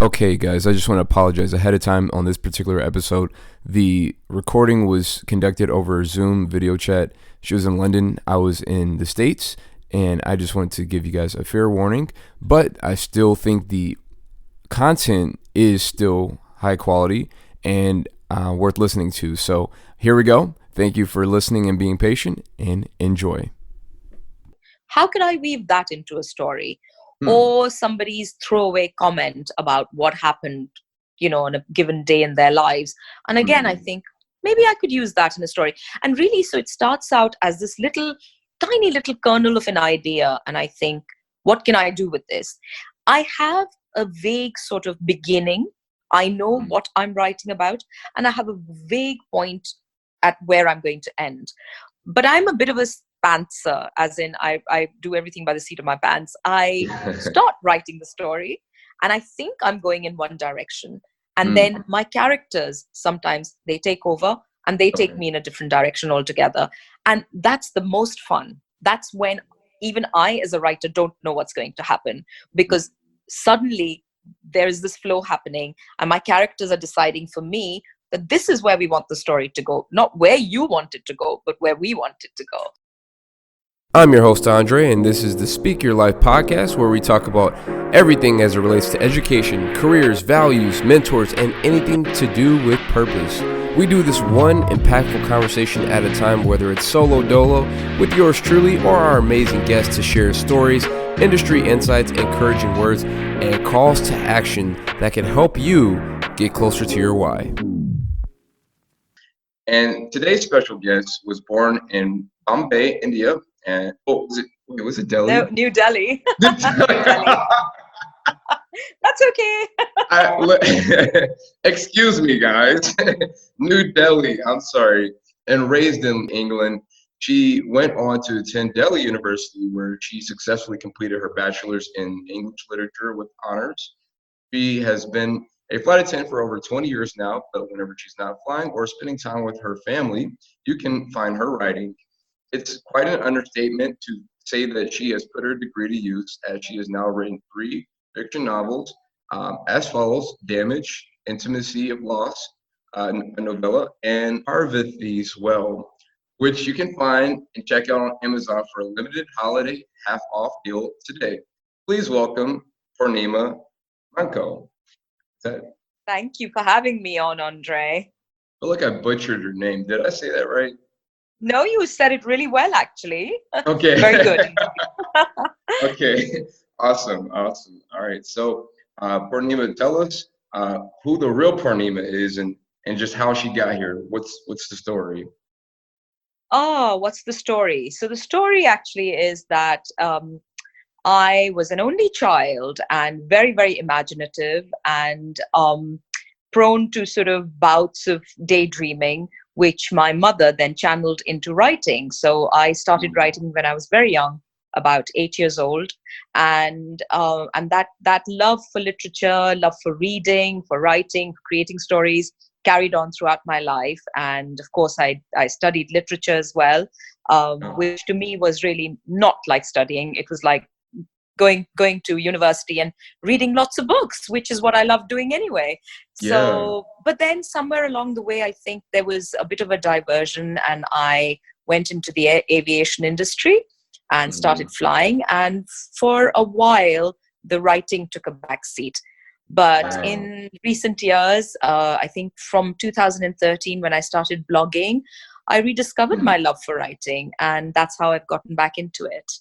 Okay, guys, I just want to apologize ahead of time on this particular episode. The recording was conducted over Zoom video chat. She was in London, I was in the States, and I just wanted to give you guys a fair warning. But I still think the content is still high quality and worth listening to. So here we go. Thank you for listening and being patient, and enjoy. How can I weave that into a story? Hmm. Or somebody's throwaway comment about what happened, on a given day in their lives. And again, I think maybe I could use that in a story. And really, so it starts out as this tiny little kernel of an idea. And I think, what can I do with this? I have a vague sort of beginning. I know what I'm writing about, and I have a vague point at where I'm going to end. But I'm a bit of a pantser, as in I do everything by the seat of my pants. I start writing the story and I think I'm going in one direction. And then my characters, sometimes they take over and they take me in a different direction altogether. And that's the most fun. That's when even I, as a writer, don't know what's going to happen, because suddenly there is this flow happening and my characters are deciding for me that this is where we want the story to go, not where you want it to go, but where we want it to go. I'm your host, Andre, and this is the Speak Your Life podcast, where we talk about everything as it relates to education, careers, values, mentors, and anything to do with purpose. We do this one impactful conversation at a time, whether it's solo dolo with yours truly or our amazing guests to share stories, industry insights, encouraging words, and calls to action that can help you get closer to your why. And today's special guest was born in Bombay, India. And was it Delhi? No, New Delhi. That's okay. Excuse me, guys. New Delhi, I'm sorry. And raised in England. She went on to attend Delhi University, where she successfully completed her bachelor's in English literature with honors. She has been a flight attendant for over 20 years now, but whenever she's not flying or spending time with her family, you can find her writing. It's quite an understatement to say that she has put her degree to use, as she has now written 3 fiction novels as follows: Damage, Intimacy of Loss, a novella, and Parvati's Well, which you can find and check out on Amazon for a limited holiday half-off deal today. Please welcome Poornima Manco. Thank you for having me on, Andre. I feel like I butchered your name. Did I say that right? No, you said it really well, actually. Okay. Very good. Okay. Awesome. All right. So, Poornima, tell us who the real Poornima is and just how she got here. What's the story? Oh, what's the story? So the story actually is that I was an only child and very, very imaginative and prone to sort of bouts of daydreaming, which my mother then channeled into writing. So I started writing when I was very young, about 8 years old, and that love for literature, love for reading, for writing, for creating stories carried on throughout my life. And of course, I studied literature as well, which to me was really not like studying. It was like going to university and reading lots of books, which is what I love doing anyway. So, but then somewhere along the way, I think there was a bit of a diversion and I went into the aviation industry and started flying. And for a while, the writing took a back seat. But in recent years, I think from 2013, when I started blogging, I rediscovered my love for writing, and that's how I've gotten back into it.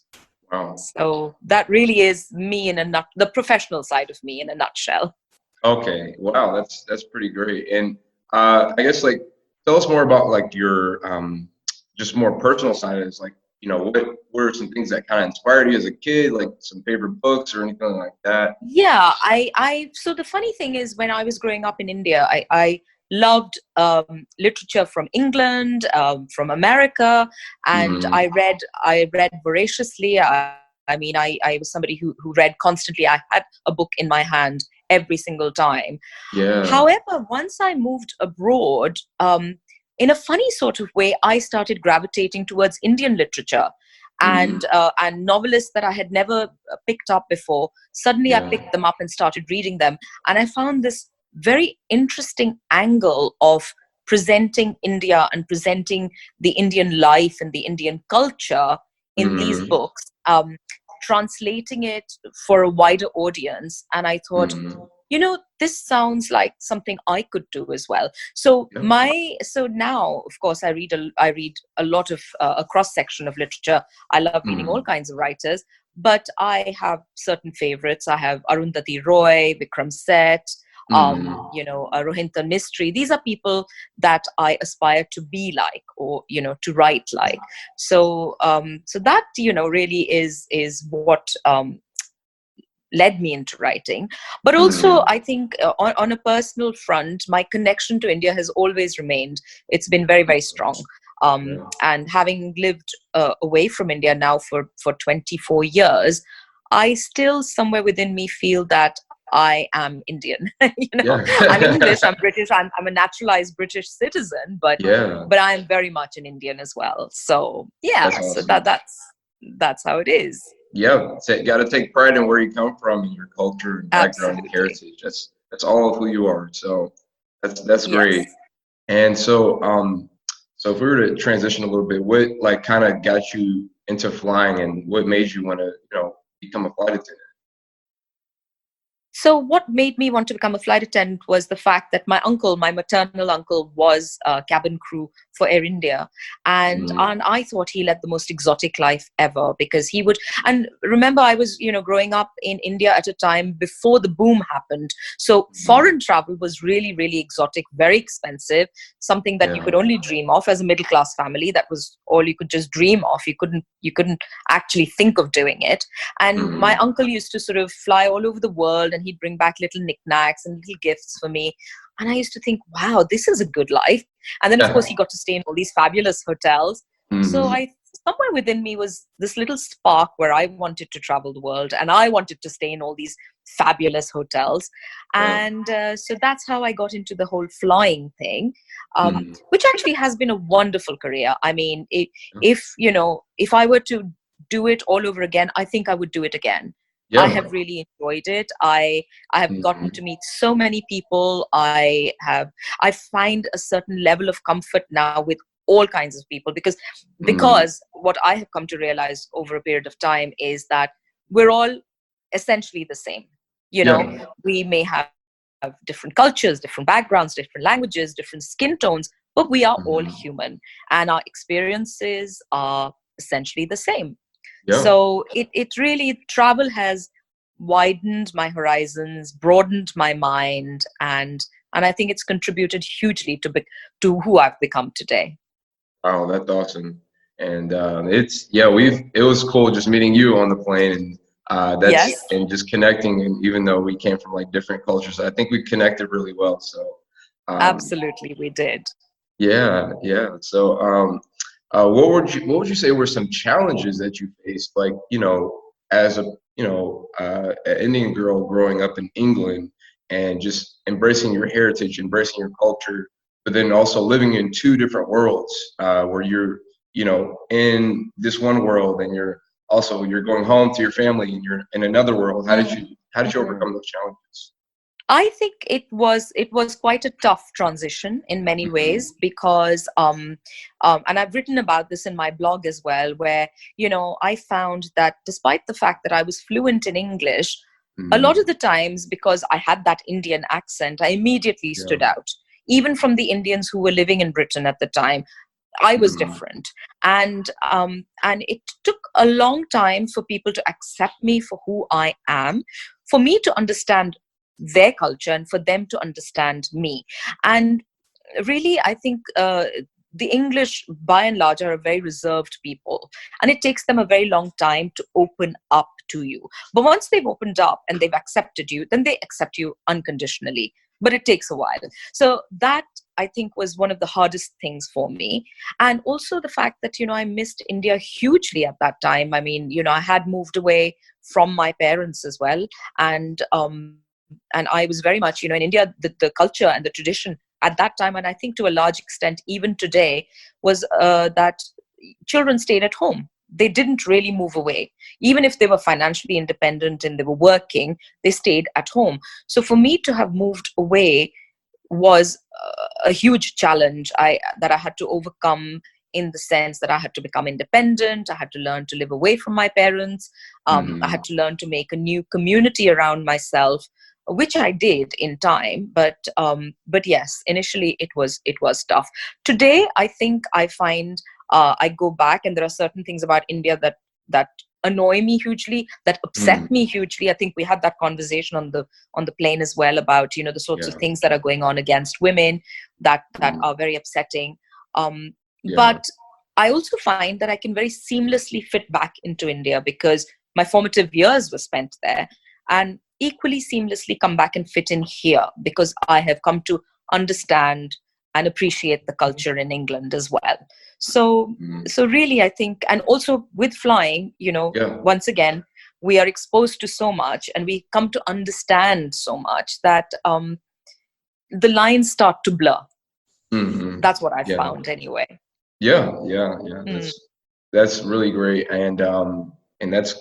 Wow. So that really is me the professional side of me in a nutshell. Okay. Wow. That's pretty great. And I guess tell us more about your just more personal side. Is what were some things that kind of inspired you as a kid, like some favorite books or anything like that? Yeah, so the funny thing is, when I was growing up in India, I loved literature from England, from America, and I read voraciously. I was somebody who read constantly. I had a book in my hand every single time. Yeah. However, once I moved abroad, in a funny sort of way, I started gravitating towards Indian literature. and novelists that I had never picked up before. Suddenly I Yeah. picked them up and started reading them. And I found this very interesting angle of presenting India and presenting the Indian life and the Indian culture in these Mm-hmm. books, translating it for a wider audience. And I thought, Mm-hmm. this sounds like something I could do as well. So Yeah. now, of course, I read a lot of a cross section of literature. I love reading all Mm-hmm. kinds of writers, but I have certain favorites. I have Arundhati Roy, Vikram Seth, Mm-hmm. Rohinton Mistry. These are people that I aspire to be like, or to write like. So that really is what led me into writing. But also, Mm-hmm. I think on a personal front, my connection to India has always remained. It's been very, very strong. Yeah. And having lived away from India now for 24 years, I still somewhere within me feel that I am Indian. I'm English, Yeah. I'm British, I'm a naturalized British citizen, but Yeah. I am very much an Indian as well. So That's yeah, so awesome. that's how it is. Yeah, got to take pride in where you come from and your culture and background and Absolutely. heritage. That's all of who you are. So that's Yes. great. And so if we were to transition a little bit, what like kind of got you into flying and what made you want to, become a flight attendant? So what made me want to become a flight attendant was the fact that my maternal uncle, was cabin crew for Air India. Mm-hmm. And I thought he led the most exotic life ever, because he would, and remember, I was, growing up in India at a time before the boom happened. So Mm-hmm. foreign travel was really, really exotic, very expensive, something that you Yeah. could only dream of as a middle class family. That was all you could just dream of. You couldn't actually think of doing it. And my Mm-hmm. uncle used to sort of fly all over the world, and he'd bring back little knickknacks and little gifts for me. And I used to think, wow, this is a good life. And then, of course, he got to stay in all these fabulous hotels. So Mm-hmm. somewhere within me was this little spark where I wanted to travel the world and I wanted to stay in all these fabulous hotels. Yeah. And so that's how I got into the whole flying thing, Mm-hmm. which actually has been a wonderful career. I mean, if I were to do it all over again, I think I would do it again. I Yeah. have really enjoyed it. I have gotten Mm-hmm. to meet so many people. I find a certain level of comfort now with all kinds of people, because Mm-hmm. what I have come to realize over a period of time is that we're all essentially the same. You know, Yeah. we may have different cultures, different backgrounds, different languages, different skin tones, but we are all Mm-hmm. human, and our experiences are essentially the same. Yeah. So it really, travel has widened my horizons, broadened my mind, and I think it's contributed hugely to who I've become today. Wow, that's awesome. And it was cool just meeting you on the plane and that's Yes, and just connecting. And even though we came from like different cultures, I think we connected really well. So um, absolutely, we did. yeah, yeah. So what would you say were some challenges that you faced, like as a an Indian girl growing up in England and just embracing your heritage, embracing your culture, but then also living in two different worlds where you're in this one world and you're going home to your family and you're in another world. How did you Mhm. overcome those challenges? I think it was quite a tough transition in many Hmm. ways, because and I've written about this in my blog as well, where I found that despite the fact that I was fluent in English, a lot Hmm. of the times, because I had that Indian accent, I immediately Yeah. stood out, even from the Indians who were living in Britain at the time. I was Hmm. different, and it took a long time for people to accept me for who I am, for me to understand their culture, and for them to understand me. And really, I think the English, by and large, are a very reserved people, and it takes them a very long time to open up to you. But once they've opened up and they've accepted you, then they accept you unconditionally. But it takes a while. So that, I think, was one of the hardest things for me. And also the fact that I missed India hugely at that time. I mean, I had moved away from my parents as well, and I was very much, in India, the culture and the tradition at that time, and I think to a large extent even today, was that children stayed at home. they didn't really move away. Even if they were financially independent and they were working, they stayed at home. So for me to have moved away was a huge challenge that I had to overcome, in the sense that I had to become independent. I had to learn to live away from my parents. I had to learn to make a new community around myself, which I did in time. But yes, initially it was tough. Today, I think I find I go back, and there are certain things about India that annoy me hugely, that upset me hugely. I think we had that conversation on the plane as well, about the sorts of things that are going on against women that are very upsetting. But I also find that I can very seamlessly fit back into India, because my formative years were spent there, and equally seamlessly come back and fit in here, because I have come to understand and appreciate the culture in England as well. So really, I think, and also with flying, once again, we are exposed to so much, and we come to understand so much that the lines start to blur. That's what I found anyway. Yeah. That's really great, and that's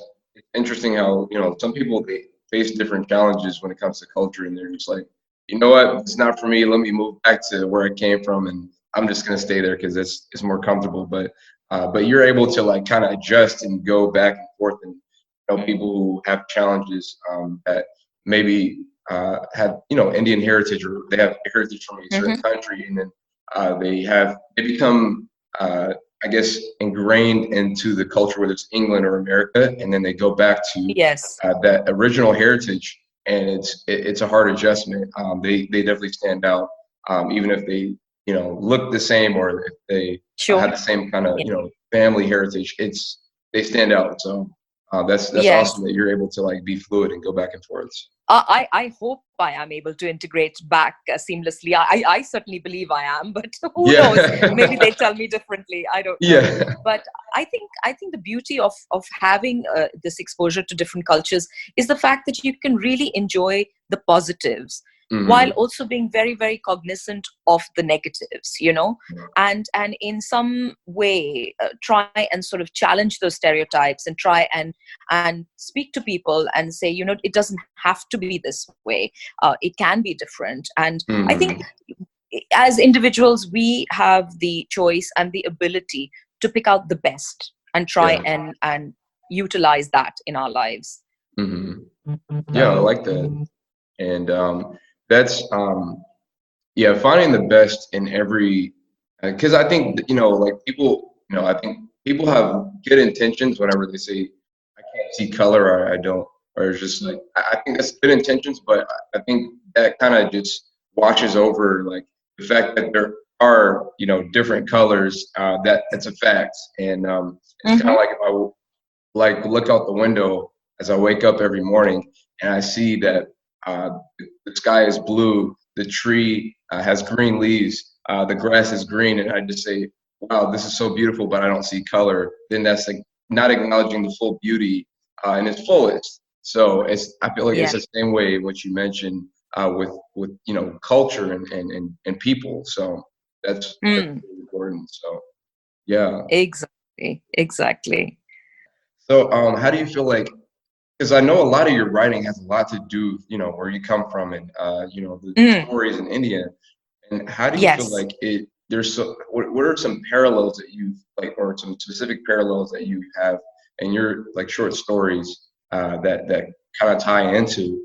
interesting how some people, they face different challenges when it comes to culture, and they're just like, you know what, it's not for me. Let me move back to where I came from, and I'm just gonna stay there because it's more comfortable. But you're able to like kind of adjust and go back and forth, and people who have challenges that maybe have Indian heritage, or they have heritage from a certain country, and then they become I guess ingrained into the culture, whether it's England or America, and then they go back to that original heritage, and it's a hard adjustment. They definitely stand out, even if they look the same, or if they have the same kind of family heritage. They stand out. So that's awesome that you're able to like be fluid and go back and forth. I hope I am able to integrate back seamlessly. I certainly believe I am, but who knows? Maybe they tell me differently. I don't know. But I think the beauty of having this exposure to different cultures is the fact that you can really enjoy the positives, while also being very, very cognizant of the negatives, and in some way try and sort of challenge those stereotypes, and try and speak to people and say, it doesn't have to be this way. It can be different. And I think as individuals, we have the choice and the ability to pick out the best and try and utilize that in our lives. Yeah, I like that. And that's finding the best in every, because I think like people, I think people have good intentions whenever they say I can't see color, or I don't, or it's just like, I think that's good intentions, but I think that kind of just washes over like the fact that there are different colors. That's a fact. And it's kind of like if I like look out the window as I wake up every morning, and I see that the sky is blue, the tree has green leaves, the grass is green, and I just say, wow, this is so beautiful, but I don't see color. Then that's like not acknowledging the full beauty in its fullest. So I feel like it's the same way what you mentioned with culture and people. So that's really important. So yeah. Exactly. So how do you feel like, because I know a lot of your writing has a lot to do, where you come from, and the stories in India. And how do you feel like what are some parallels that you've like, or some specific parallels that you have in your like short stories that kind of tie into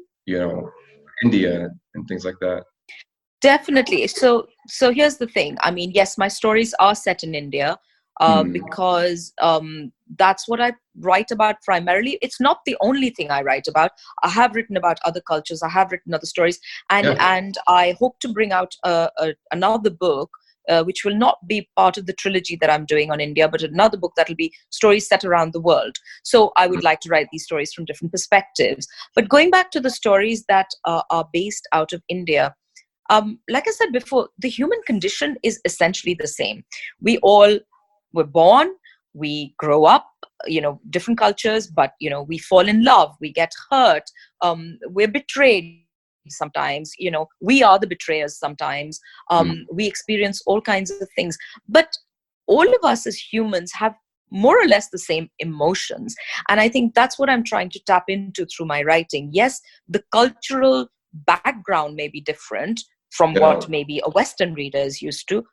India and things like that? Definitely. So here's the thing. I mean, yes, my stories are set in India. Because that's what I write about primarily. It's not the only thing I write about. I have written about other cultures. I have written other stories, and I hope to bring out another book, which will not be part of the trilogy that I'm doing on India, but another book that will be stories set around the world. So I would like to write these stories from different perspectives. But going back to the stories that are based out of India, like I said before, the human condition is essentially the same. We're born, we grow up, different cultures, but, we fall in love, we get hurt, we're betrayed sometimes, we are the betrayers sometimes, we experience all kinds of things. But all of us as humans have more or less the same emotions. And I think that's what I'm trying to tap into through my writing. Yes, the cultural background may be different from what maybe a Western reader is used to,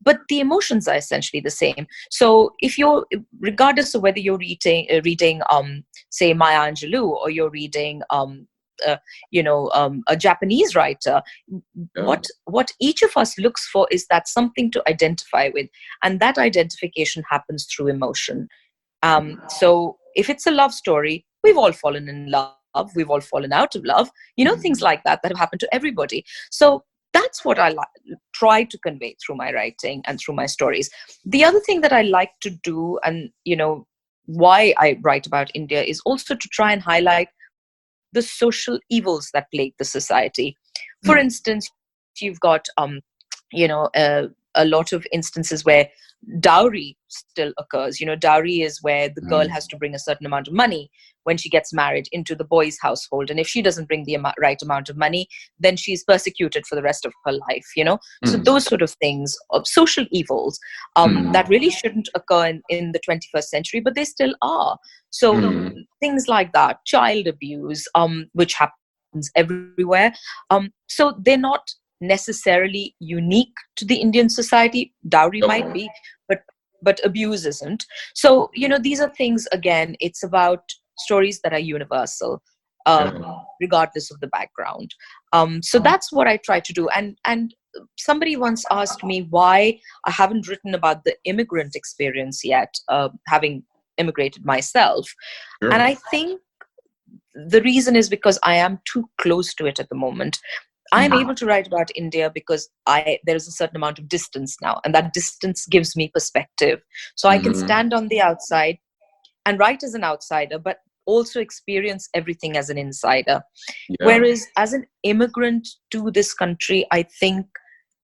but the emotions are essentially the same. So if you're, regardless of whether you're reading say Maya Angelou, or you're reading a Japanese writer, what each of us looks for is that something to identify with, and that identification happens through emotion. So if it's a love story, we've all fallen in love, we've all fallen out of love, things like that have happened to everybody. So that's what I try to convey through my writing and through my stories. The other thing that I like to do, and why I write about India, is also to try and highlight the social evils that plague the society. For instance, you've got a lot of instances where dowry still occurs. Dowry is where the girl has to bring a certain amount of money when she gets married into the boy's household, and if she doesn't bring the right amount of money, then she's persecuted for the rest of her life. So those sort of things, of social evils, that really shouldn't occur in the 21st century, but they still are. So things like that, child abuse, which happens everywhere. So they're not necessarily unique to the Indian society. Dowry might be, but abuse isn't. So these are things, again, it's about stories that are universal, regardless of the background. So that's what I try to do. And somebody once asked me why I haven't written about the immigrant experience yet, having immigrated myself. And I think the reason is because I am too close to it at the moment. I'm able to write about India because there is a certain amount of distance now, and that distance gives me perspective. So I can stand on the outside and write as an outsider, but also experience everything as an insider. Whereas as an immigrant to this country, I think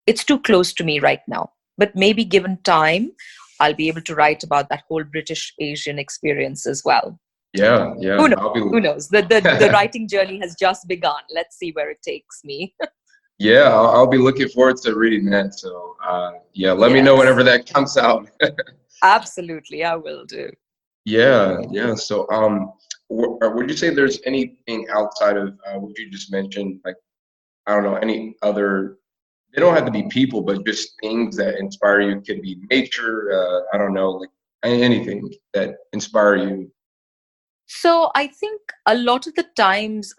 it's too close to me right now. But maybe given time, I'll be able to write about that whole British Asian experience as well. Yeah. Who knows? Who knows? The writing journey has just begun. Let's see where it takes me. Yeah, I'll be looking forward to reading that. So, let me know whenever that comes out. Absolutely, I will do. Yeah. So, would you say there's anything outside of what you just mentioned, like, I don't know, any other? They don't have to be people, but just things that inspire you. Could be nature. I don't know, like anything that inspire you. So I think a lot of the times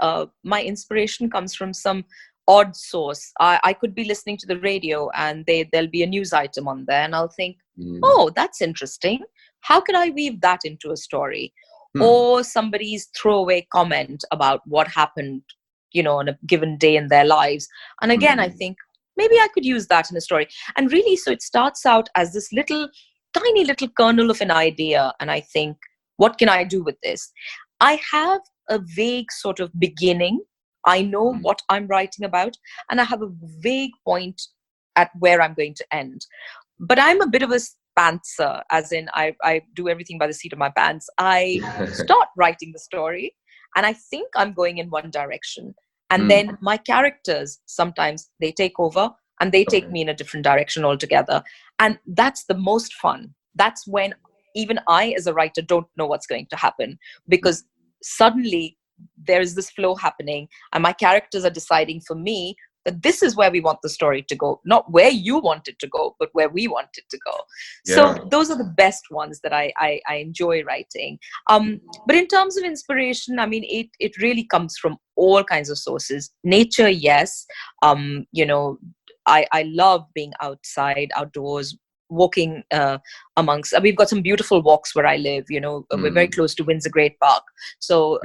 my inspiration comes from some odd source. I could be listening to the radio and there'll be a news item on there, and I'll think, oh, that's interesting. How can I weave that into a story? Or somebody's throwaway comment about what happened, on a given day in their lives. And again, I think maybe I could use that in a story. And really, so it starts out as this tiny little kernel of an idea. And I think, what can I do with this? I have a vague sort of beginning. I know what I'm writing about, and I have a vague point at where I'm going to end. But I'm a bit of a pantser, as in I do everything by the seat of my pants. I start writing the story, and I think I'm going in one direction. And then my characters, sometimes they take over, and they take me in a different direction altogether. And that's the most fun. That's when even I, as a writer, don't know what's going to happen, because suddenly there is this flow happening, and my characters are deciding for me that this is where we want the story to go, not where you want it to go, but where we want it to go. So those are the best ones that I enjoy writing. But in terms of inspiration, I mean, it really comes from all kinds of sources. Nature, yes. I love being outside, outdoors, walking amongst. We've got some beautiful walks where I live. We're very close to Windsor Great Park, so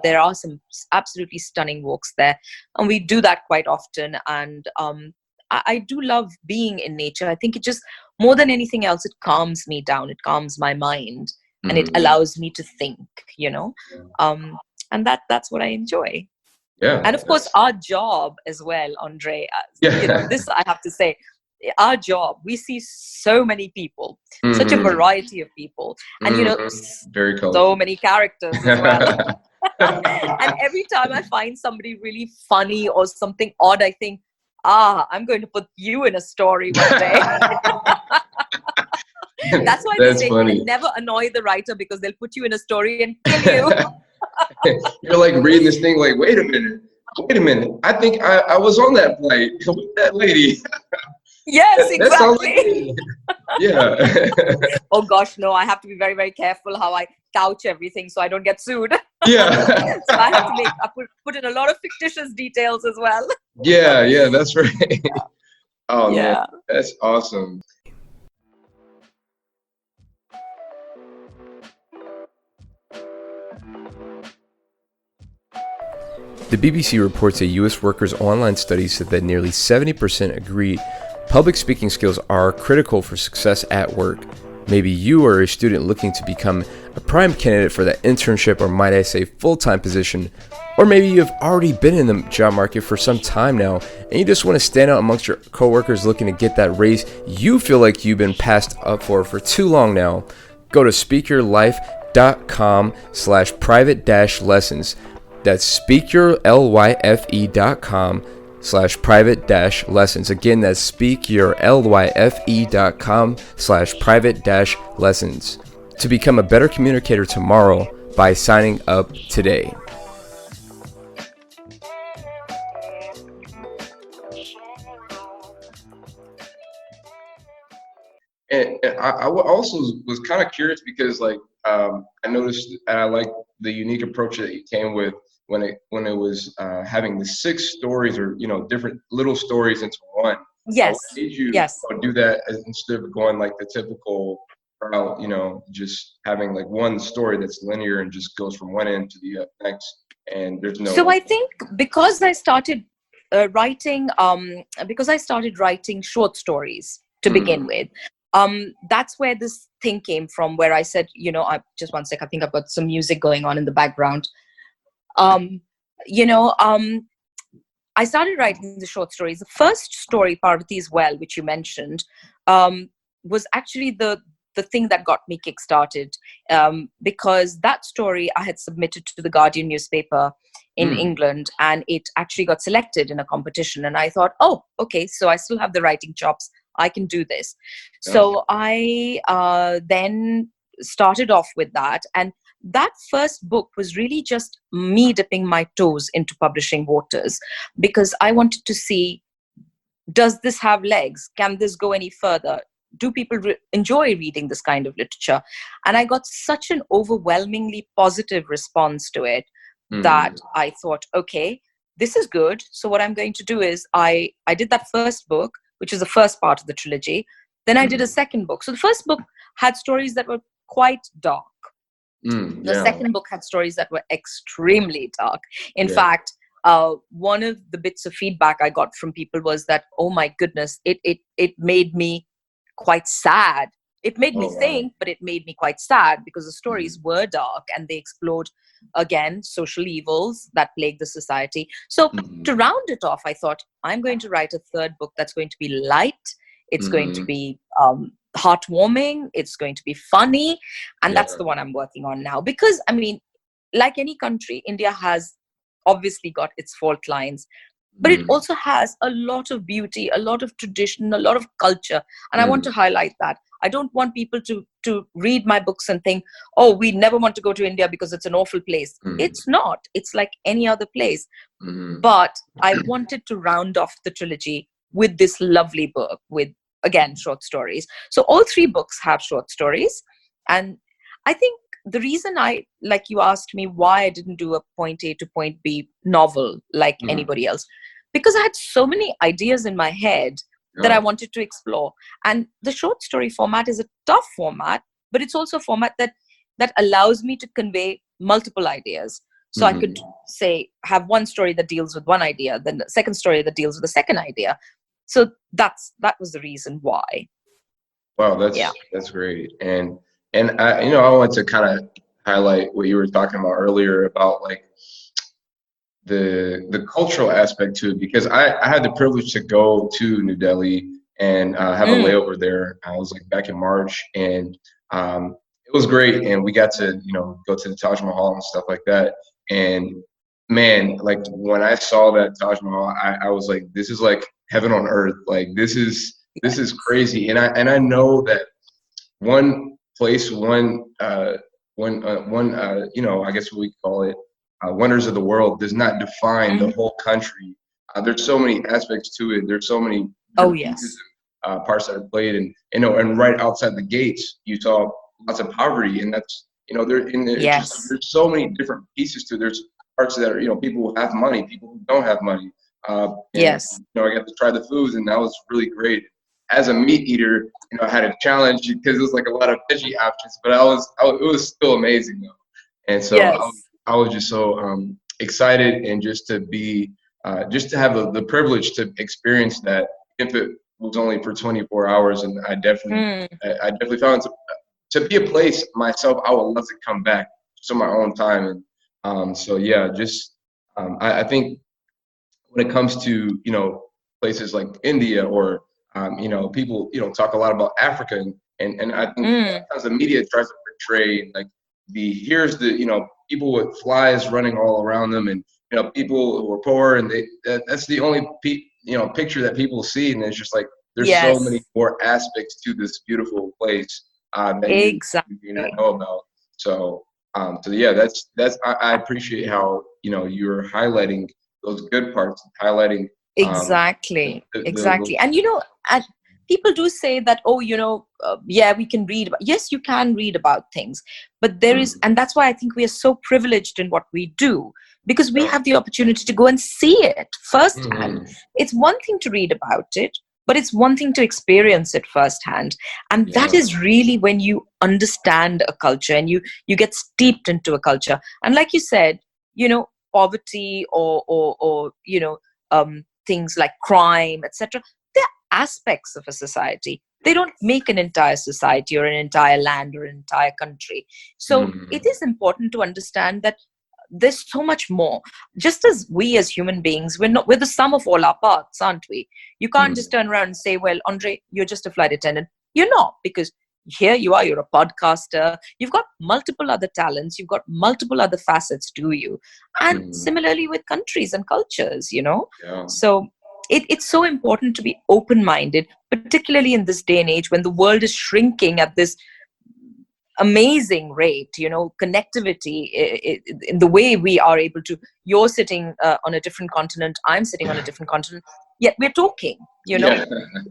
there are some absolutely stunning walks there, and we do that quite often. And I do love being in nature. I think it just, more than anything else, it calms me down. It calms my mind, and it allows me to think. And that's what I enjoy. Yeah, and of course our job as well, Andre. This I have to say. Our job, we see so many people, such a variety of people, and very so many characters as well. And every time I find somebody really funny or something odd, I think, I'm going to put you in a story one day. That's why they That's say funny. never annoy the writer, because they'll put you in a story and kill you. You're like reading this thing like, wait a minute. I think I was on that flight with that lady. Yes, That sounds like exactly. me. Yeah. Oh gosh, no, I have to be very, very careful how I couch everything so I don't get sued. Yeah. So I have to put in a lot of fictitious details as well. Yeah, that's right. Oh man, Yeah. that's awesome. The BBC reports a U.S. workers' online study said that nearly 70% agree public speaking skills are critical for success at work. Maybe you are a student looking to become a prime candidate for that internship, or might I say full-time position, or maybe you have already been in the job market for some time now and you just want to stand out amongst your coworkers looking to get that raise you feel like you've been passed up for too long now. Go to speakyourlife.com/private-lessons. That's speakyourlyfe.com/private-lessons. Again, that's speakyourlyfe.com/private-lessons to become a better communicator tomorrow by signing up today. And I also was kind of curious because like I noticed, and I like the unique approach that you came with when it was having the 6 stories, or different little stories into one. Yes. What made you Yes. do that instead of going like the typical route, just having like one story that's linear and just goes from one end to the next, and there's no. So I think because I started writing short stories to begin with. That's where this thing came from, where I said, I just one sec, I think I've got some music going on in the background. I started writing the short stories. The first story, Parvati's Well, which you mentioned, was actually the thing that got me kickstarted, because that story I had submitted to the Guardian newspaper in England, and it actually got selected in a competition. And I thought, oh, okay, so I still have the writing chops. I can do this. So I then started off with that. And that first book was really just me dipping my toes into publishing waters, because I wanted to see, does this have legs? Can this go any further? Do people enjoy reading this kind of literature? And I got such an overwhelmingly positive response to it that I thought, okay, this is good. So what I'm going to do is I did that first book, which is the first part of the trilogy. Then I did a second book. So the first book had stories that were quite dark. The second book had stories that were extremely dark. In fact, one of the bits of feedback I got from people was that, oh my goodness, it made me quite sad. It made me think, but it made me quite sad, because the stories were dark and they explored, again, social evils that plague the society. So to round it off, I thought, I'm going to write a third book that's going to be light. It's going to be heartwarming. It's going to be funny. And that's the one I'm working on now. Because, I mean, like any country, India has obviously got its fault lines. But it also has a lot of beauty, a lot of tradition, a lot of culture. And I want to highlight that. I don't want people to read my books and think, oh, we never want to go to India because it's an awful place. It's not. It's like any other place. But I wanted to round off the trilogy with this lovely book with, again, short stories. So all 3 books have short stories. And I think the reason like you asked me why I didn't do a point A to point B novel like anybody else, because I had so many ideas in my head that I wanted to explore. And the short story format is a tough format, but it's also a format that allows me to convey multiple ideas. So I could say, have one story that deals with one idea, then the second story that deals with the second idea. So that was the reason why. Wow, that's great. And I want to kind of highlight what you were talking about earlier about like the cultural aspect to it, because I had the privilege to go to New Delhi and have a layover there. I was like back in March, and it was great. And we got to go to the Taj Mahal and stuff like that. And man, like when I saw that Taj Mahal, I was like, this is like heaven on earth. Like this is crazy. And I know that one place, I guess we call it wonders of the world does not define the Mhm. whole country. There's so many aspects to it. There's so many Oh, different pieces yes. and parts that are played, and and right outside the gates, you saw lots of poverty, and that's there in it just Yes. there's so many different pieces to it. There's parts that are people who have money, people who don't have money, and Yes. I got to try the foods, and that was really great. As a meat eater, I had a challenge because it was like a lot of veggie options, but it was still amazing though. And so Yes. I was just so excited, and just to be, just to have the privilege to experience that, if it was only for 24 hours. And Mm. I definitely found to be a place myself, I would love to come back to my own time. And so yeah, just I think when it comes to places like India, or people talk a lot about Africa, and I think Mm. sometimes the media tries to portray like here's the people with flies running all around them, and people who are poor, and that's the only picture that people see, and it's just like there's so many Yes. more aspects to this beautiful place that you do not Exactly. know about. So so yeah, I appreciate how you're highlighting those good parts, highlighting Exactly. the Exactly. And and people do say that, oh, yeah, we can read about, yes, you can read about things, but there is, mm, and that's why I think we are so privileged in what we do, because we yeah, have the opportunity to go and see it firsthand. mm, It's one thing to read about it, but it's one thing to experience it firsthand. And that yeah, is really when you understand a culture, and you get steeped into a culture. And like you said, poverty, or things like crime, etc. They're aspects of a society. They don't make an entire society, or an entire land, or an entire country. So it mm, is important to understand that there's so much more. Just as we as human beings, we're the sum of all our parts, aren't we? You can't just mm, turn around and say, well, Andre, you're just a flight attendant. You're not, because here you are, you're a podcaster, you've got multiple other talents, you've got multiple other facets to you. And mm, similarly with countries and cultures. yeah, So it's so important to be open-minded, particularly in this day and age when the world is shrinking at this amazing rate. Connectivity, in the way we are able to, you're sitting on a different continent, I'm sitting on a different continent, yet we're talking. yeah,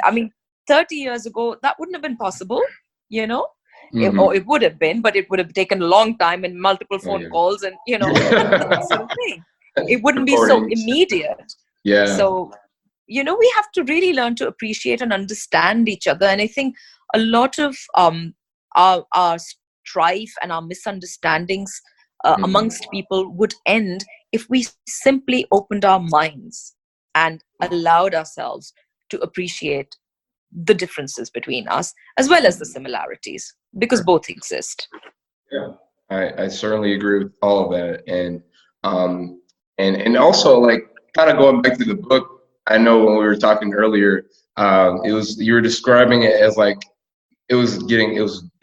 I mean, 30 years ago that wouldn't have been possible, you know or hmm, it would have been, but it would have taken a long time, and multiple oh phone yeah, calls, and that sort of thing. It wouldn't be so recordings, immediate. yeah, So we have to really learn to appreciate and understand each other. And I think a lot of our strife and our misunderstandings mm, amongst people would end if we simply opened our minds and allowed ourselves to appreciate the differences between us as well as the mm, similarities, because both exist. yeah. I certainly agree with all of that, and also, like, kind of going back to the book. I know when we were talking earlier, you were describing it as like it was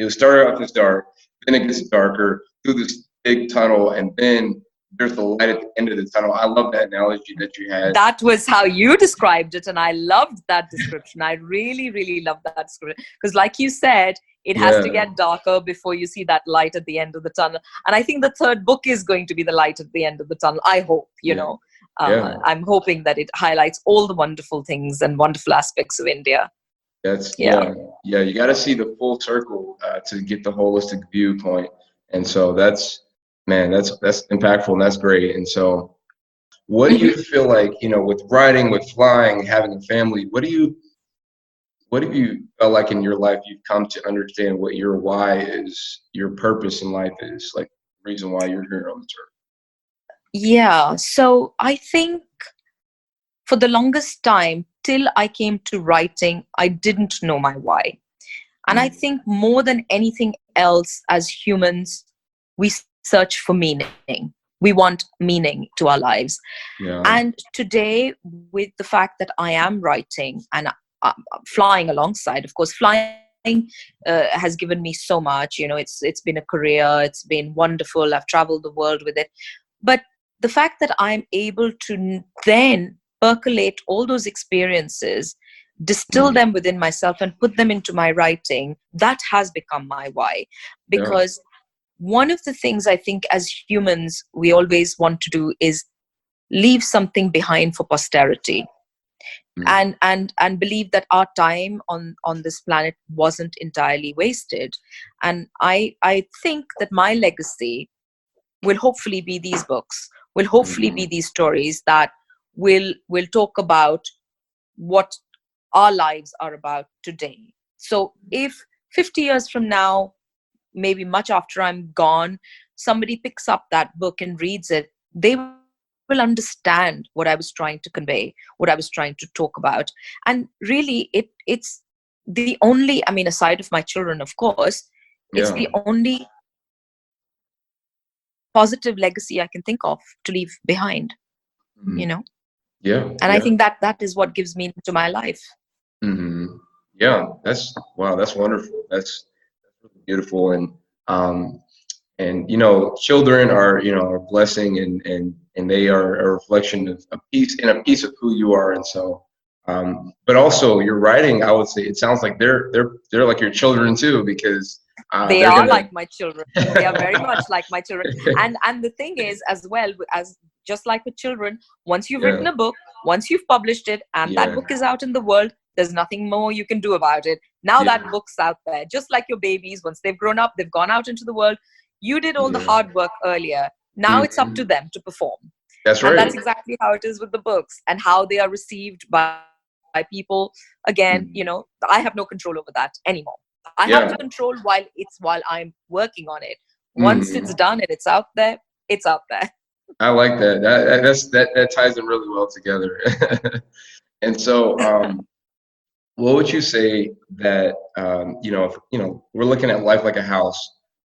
started off as dark, then it gets darker through this big tunnel, and then there's the light at the end of the tunnel. I love that analogy that you had. That was how you described it, and I loved that description. I really, really loved that description, because like you said, it has to Yeah, get darker before you see that light at the end of the tunnel. And I think the third book is going to be the light at the end of the tunnel, I hope. yeah, yeah. I'm hoping that it highlights all the wonderful things and wonderful aspects of India. That's Yeah. yeah, yeah. You got to see the full circle to get the holistic viewpoint, and so that's impactful, and that's great. And so, what do you Mhm. feel like with writing, with flying, having a family? What have you felt like in your life you've come to understand what your why is, your purpose in life is, like the reason why you're here on this earth? Yeah. So I think for the longest time, till I came to writing, I didn't know my why. And I Mm, think more than anything else, as humans, we search for meaning. We want meaning to our lives. yeah, And today, with the fact that I am writing and flying alongside, of course, flying has given me so much. It's been a career. It's been wonderful. I've traveled the world with it. But the fact that I'm able to then percolate all those experiences distill them within myself and put them into my writing, that has become my why. Because one of the things I think as humans we always want to do is leave something behind for posterity, and believe that our time on this planet wasn't entirely wasted. And I think that my legacy will hopefully be these books, will hopefully be these stories that will talk about what our lives are about today. So if 50 years from now, maybe much after I'm gone, somebody picks up that book and reads it, they will understand what I was trying to convey, what I was trying to talk about. And really, it's the only, I mean, aside of my children, of course, it's the only positive legacy I can think of to leave behind, you know? Yeah. And I think that is what gives meaning to my life. Yeah, that's wonderful. That's really beautiful. And children are a blessing, and they are a reflection of a piece of who you are. And so but also your writing, I would say it sounds like they're like your children too, because they are like my children. They are very much like my children. And the thing is, as well, as just like with children, once you've written a book, once you've published it, and that book is out in the world, there's nothing more you can do about it. Now that book's out there, just like your babies, once they've grown up, they've gone out into the world. You did all the hard work earlier. Now it's up to them to perform. That's right. And that's exactly how it is with the books, and how they are received by people. Again, I have no control over that anymore. I have the control while I'm working on it. Once it's done and it's out there, it's out there. I like that. That ties them really well together. And so, what would you say that if, we're looking at life like a house,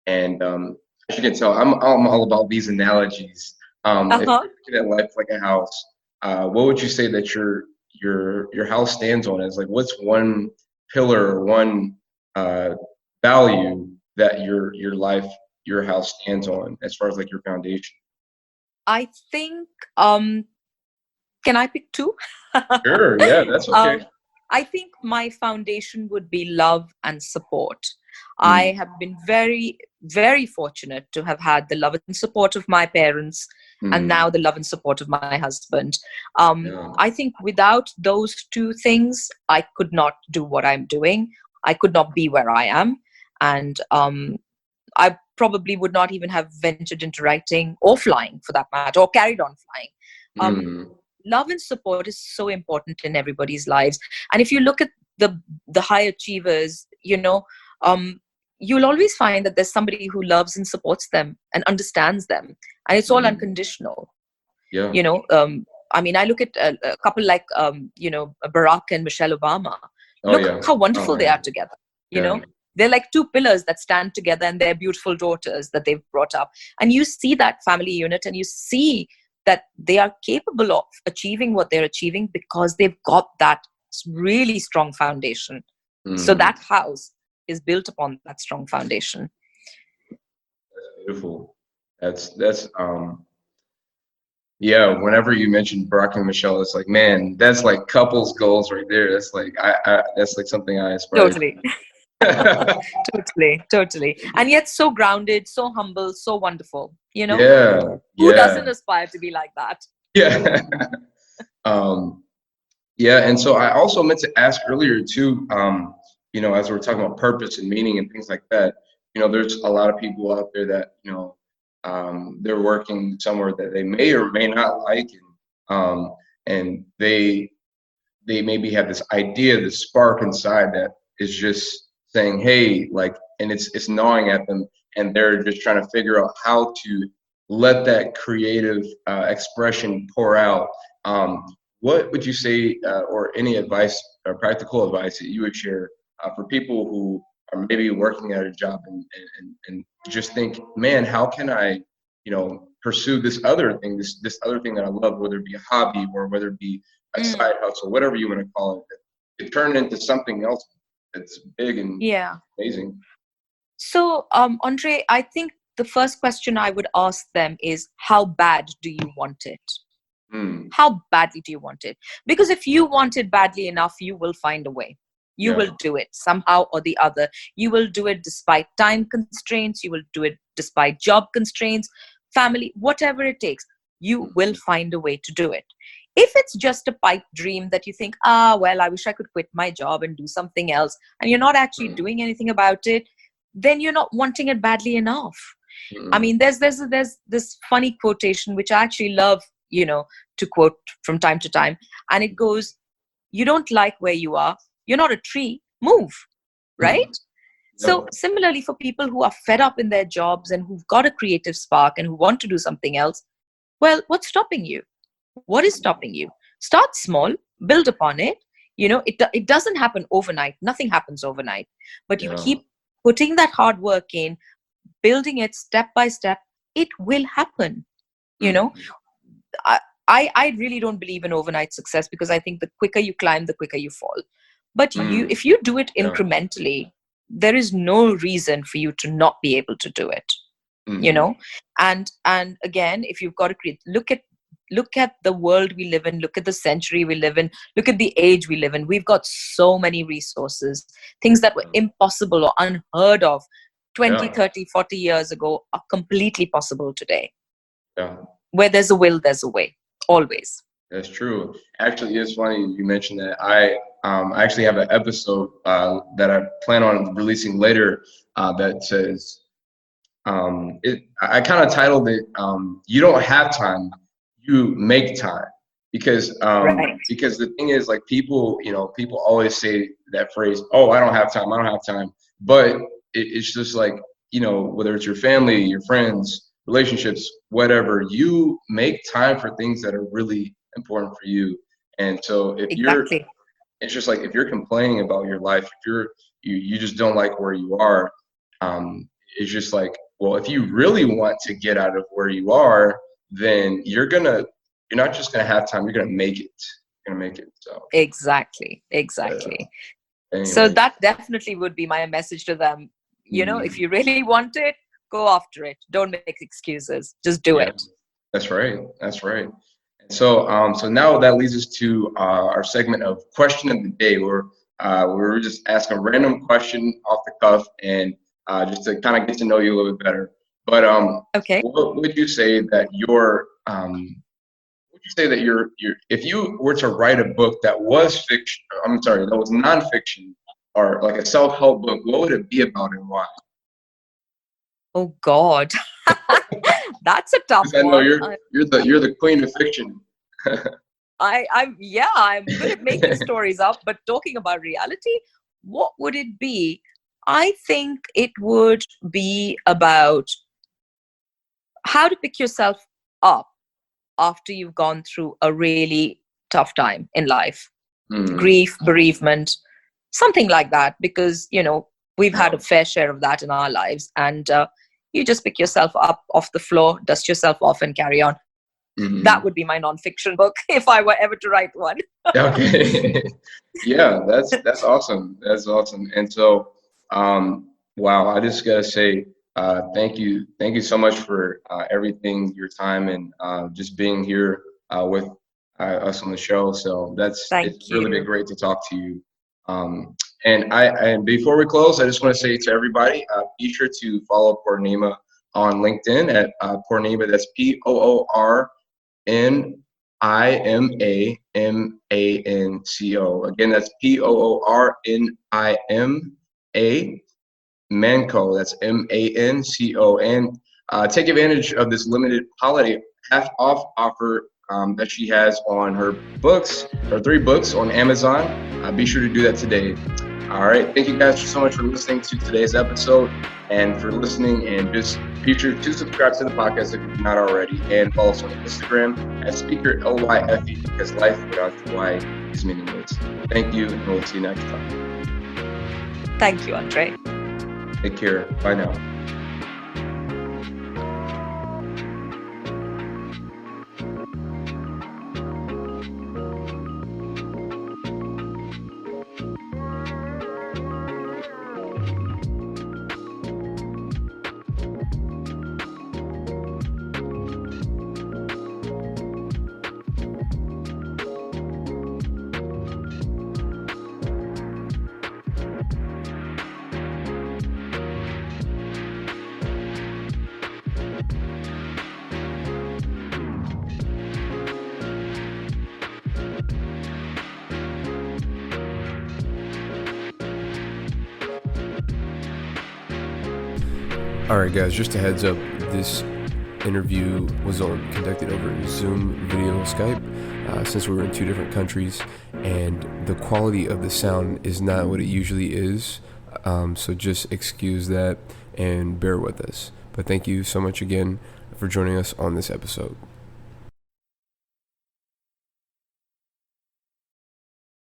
and as you can tell, I'm all about these analogies. If you're looking at life like a house, what would you say that your house stands on? Is like, what's one pillar or one value that your house stands on, as far as like your foundation? I think, can I pick two? Sure, yeah, that's okay. I think my foundation would be love and support. I have been very, very fortunate to have had the love and support of my parents, and now the love and support of my husband. I think without those two things, I could not do what I'm doing. I could not be where I am. And I probably would not even have ventured into writing or flying, for that matter, or carried on flying. Love and support is so important in everybody's lives. And if you look at the high achievers, you'll always find that there's somebody who loves and supports them and understands them. And it's all unconditional. Yeah. I mean, I look at a couple like, Barack and Michelle Obama. Look how wonderful they are together. They're like two pillars that stand together, and they're beautiful daughters that they've brought up. And you see that family unit, and you see that they are capable of achieving what they're achieving because they've got that really strong foundation. So that house is built upon that strong foundation. That's beautiful. That's whenever you mention Barack and Michelle, it's like, man, that's like couples goals right there. That's like that's like something I aspire totally totally. And yet so grounded, so humble, so wonderful. Who doesn't aspire to be like that? And so I also meant to ask earlier too, as we're talking about purpose and meaning and things like that, there's a lot of people out there that they're working somewhere that they may or may not like, and they maybe have this idea, this spark inside that is just saying, hey, like, and it's gnawing at them, and they're just trying to figure out how to let that creative expression pour out. What would you say, or any advice or practical advice that you would share for people who are maybe working at a job and just think, man, how can I, pursue this other thing, this other thing that I love, whether it be a hobby or whether it be a side hustle, whatever you want to call it, to turn into something else that's big and amazing. So, Andre, I think the first question I would ask them is, how bad do you want it? Mm. How badly do you want it? Because if you want it badly enough, you will find a way. You will do it somehow or the other. You will do it despite time constraints. You will do it despite job constraints, family, whatever it takes. You will find a way to do it. If it's just a pipe dream that you think, well, I wish I could quit my job and do something else, and you're not actually doing anything about it, then you're not wanting it badly enough. I mean, there's this funny quotation which I actually love, to quote from time to time, and it goes, "You don't like where you are. You're not a tree. Move." Right? So similarly, for people who are fed up in their jobs and who've got a creative spark and who want to do something else, well, what's stopping you? What is stopping you? Start small, build upon it. It doesn't happen overnight. Nothing happens overnight. But you keep putting that hard work in, building it step by step, it will happen. I really don't believe in overnight success, because I think the quicker you climb, the quicker you fall. But if you do it incrementally, there is no reason for you to not be able to do it. And again, if you've got to create, look at the world we live in, look at the century we live in, look at the age we live in. We've got so many resources. Things that were impossible or unheard of 20, 30, 40 years ago are completely possible today. Where there's a will, there's a way. Always. That's true. Actually, it's funny you mentioned that. I actually have an episode that I plan on releasing later that says, I kind of titled it, "You don't have time, you make time." Because because the thing is, like, people always say that phrase, "Oh, I don't have time, I don't have time." But it's just like, whether it's your family, your friends, relationships, whatever, you make time for things that are really important for you. And so if it's just like, if you're complaining about your life, if you just don't like where you are, it's just like, well, if you really want to get out of where you are, then you're not just gonna have time, you're gonna make it. You're gonna make it. So exactly. Anyway. So that definitely would be my message to them. If you really want it, go after it. Don't make excuses. Just do it. That's right. So so now that leads us to our segment of question of the day, where we're just asking a random question off the cuff, and just to kind of get to know you a little bit better. But what would you say that if you were to write a book that was fiction, that was nonfiction, or like a self-help book, what would it be about and why? Oh God, that's a tough one. I know you're the queen of fiction. I'm good at making stories up, but talking about reality, what would it be? I think it would be about how to pick yourself up after you've gone through a really tough time in life, grief, bereavement, something like that, because we've had a fair share of that in our lives, and you just pick yourself up off the floor, dust yourself off, and carry on. That would be my nonfiction book if I were ever to write one. Okay. Yeah, that's awesome. That's awesome. And so, wow, I just gotta say, thank you so much for everything, your time, and just being here with us on the show. So it's really been great to talk to you. And before we close, I just want to say to everybody, be sure to follow Poornima on LinkedIn at Poornima. That's POORNIMAMANCO. Again, that's POORNIMA Manco. That's MANCO. And take advantage of this limited holiday half-off offer that she has on her 3 books on Amazon. Be sure to do that today. All right. Thank you guys so much for listening to today's episode, and for listening, and just be sure to subscribe to the podcast if you're not already, and follow us on Instagram at Speaker LYFE, because life without the Y is meaningless. Thank you, and we'll see you next time. Thank you, Andre. Take care. Bye now. All right, guys, just a heads up. This interview was conducted over Zoom video Skype since we were in two different countries, and the quality of the sound is not what it usually is. So just excuse that and bear with us. But thank you so much again for joining us on this episode.